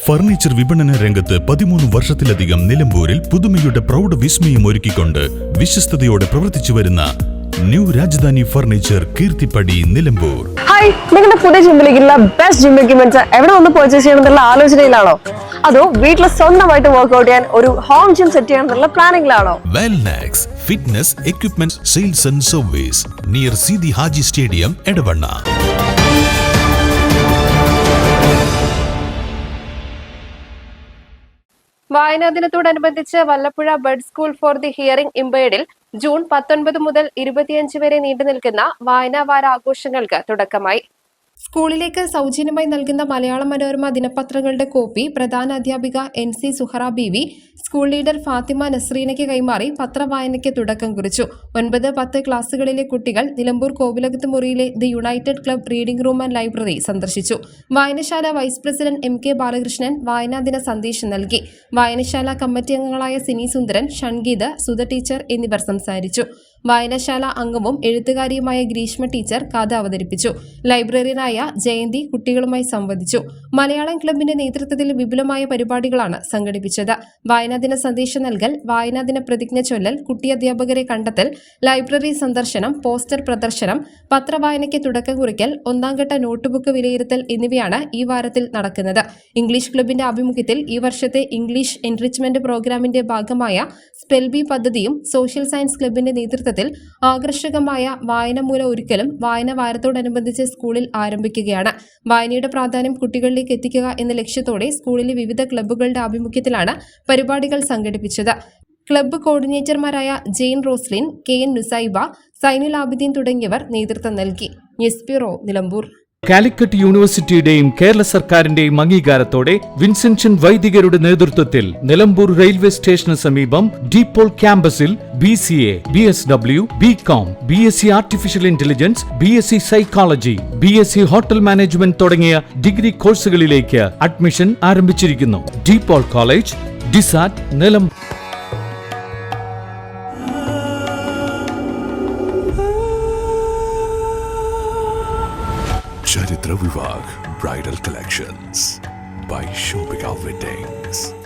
Furniture വിപണന രംഗത്ത് 13 വർഷത്തിലധികം നിലമ്പൂരിൽ പുതുമയുടെ പ്രൗഢ വിസ്മയം ഒരുക്കിക്കൊണ്ട് വിശ്വസ്തയോടെ പ്രവർത്തിച്ചു വരുന്ന new Rajadhani furniture Keerthippadi Nilambur. Hi, നിങ്ങളുടെ പുതിയ ജിമ്മിലേക്കുള്ള ബെസ്റ്റ് ജിം എക്യുപ്മെന്റ്സ് എവിടെ ഒന്ന് പർച്ചേസ് ചെയ്യണമെന്നുള്ള ആലോചനയിലാണോ? അതോ വീട്ടിൽ സ്വന്തമായിട്ട് വർക്ക്ഔട്ട് ചെയ്യാൻ ഒരു ഹോം ജിം സെറ്റ് ചെയ്യാനുള്ള പ്ലാനിംഗിലാണോ? Wellnex fitness equipment sales and service near Sidhi Haji stadium Edavanna. വായനാ ദിനത്തോടനുബന്ധിച്ച് Vallapuzha bud school for the hearing ഇംപയർഡിൽ ജൂൺ 19 മുതൽ 25 വരെ നീണ്ടുനിൽക്കുന്ന വായനാ വാര ആഘോഷങ്ങൾക്ക് തുടക്കമായി. സ്കൂളിലേക്ക് സൗജന്യമായി നൽകുന്ന മലയാള മനോരമ ദിനപത്രങ്ങളുടെ കോപ്പി പ്രധാന അധ്യാപിക NC സുഹറ ബീവി സ്കൂൾ ലീഡർ ഫാത്തിമ നസ്രീനയ്ക്ക് കൈമാറി പത്രവായനയ്ക്ക് തുടക്കം കുറിച്ചു. 9-10 ക്ലാസുകളിലെ കുട്ടികൾ നിലമ്പൂർ കോവിലകത്ത് മുറിയിലെ the United club reading room and library സന്ദർശിച്ചു. വായനശാല വൈസ് പ്രസിഡന്റ് MK ബാലകൃഷ്ണൻ വായനാ ദിന സന്ദേശം നൽകി. വായനശാല കമ്മിറ്റി അംഗങ്ങളായ സിനി സുന്ദരൻ, ഷൺഗീത്, സുധ ടീച്ചർ എന്നിവർ സംസാരിച്ചു. വായനശാല അംഗവും എഴുത്തുകാരിയുമായ ഗ്രീഷ്മ ടീച്ചർ കഥ അവതരിപ്പിച്ചു. ലൈബ്രറിയനായ ജയന്തി കുട്ടികളുമായി സംവദിച്ചു. മലയാളം ക്ലബിന്റെ നേതൃത്വത്തിൽ വിപുലമായ പരിപാടികളാണ് സംഘടിപ്പിച്ചത്. വായനാദിന സന്ദേശം നൽകൽ, വായനാദിന പ്രതിജ്ഞ ചൊല്ലൽ, കുട്ടി അധ്യാപകരെ കണ്ടെത്തൽ, ലൈബ്രറി സന്ദർശനം, പോസ്റ്റർ പ്രദർശനം, പത്രവായനയ്ക്ക് തുടക്കം കുറിക്കൽ, ഒന്നാംഘട്ട നോട്ട്ബുക്ക് വിലയിരുത്തൽ എന്നിവയാണ് ഈ വാരത്തിൽ നടക്കുന്നത്. ഇംഗ്ലീഷ് ക്ലബിന്റെ ആഭിമുഖ്യത്തിൽ ഈ വർഷത്തെ ഇംഗ്ലീഷ് എൻറിച്ച്മെന്റ് പ്രോഗ്രാമിന്റെ ഭാഗമായ സ്പെൽബി പദ്ധതിയും സോഷ്യൽ സയൻസ് ക്ലബിന്റെ നേതൃത്വത്തിൽ ആകർഷകമായ വായനമൂല ഒരുക്കലും വായന വാരത്തോടനുബന്ധിച്ച് സ്കൂളിൽ ആരംഭിക്കുകയാണ്. വായനയുടെ പ്രാധാന്യം കുട്ടികളിലേക്ക് എത്തിക്കുക എന്ന ലക്ഷ്യത്തോടെ സ്കൂളിലെ വിവിധ ക്ലബ്ബുകളുടെ ആഭിമുഖ്യത്തിലാണ് പരിപാടികൾ സംഘടിപ്പിച്ചത്. ക്ലബ്ബ് കോർഡിനേറ്റർമാരായ ജെയിൻ റോസ്ലിൻ, KN നുസൈബ, സൈനുൽ ആബിദീൻ തുടങ്ങിയവർ നേതൃത്വം നൽകി. News bureau, Nilambur. കാലിക്കറ്റ് യൂണിവേഴ്സിറ്റിയുടെയും കേരള സർക്കാരിന്റെയും അംഗീകാരത്തോടെ വിൻസെൻഷൻ വൈദികരുടെ നേതൃത്വത്തിൽ നിലമ്പൂർ റെയിൽവേ സ്റ്റേഷന് സമീപം ഡീപോൾ ക്യാമ്പസിൽ BCA, BSW, BCom, BSc artificial intelligence, BSc psychology, BSc hotel management തുടങ്ങിയ ഡിഗ്രി കോഴ്സുകളിലേക്ക് അഡ്മിഷൻ ആരംഭിച്ചിരിക്കുന്നു. ഡീപോൾ കോളേജ്, ഡിസാറ്റ്, Nilambur. Charitra Vivag Bridal Collections by Shobhika Weddings.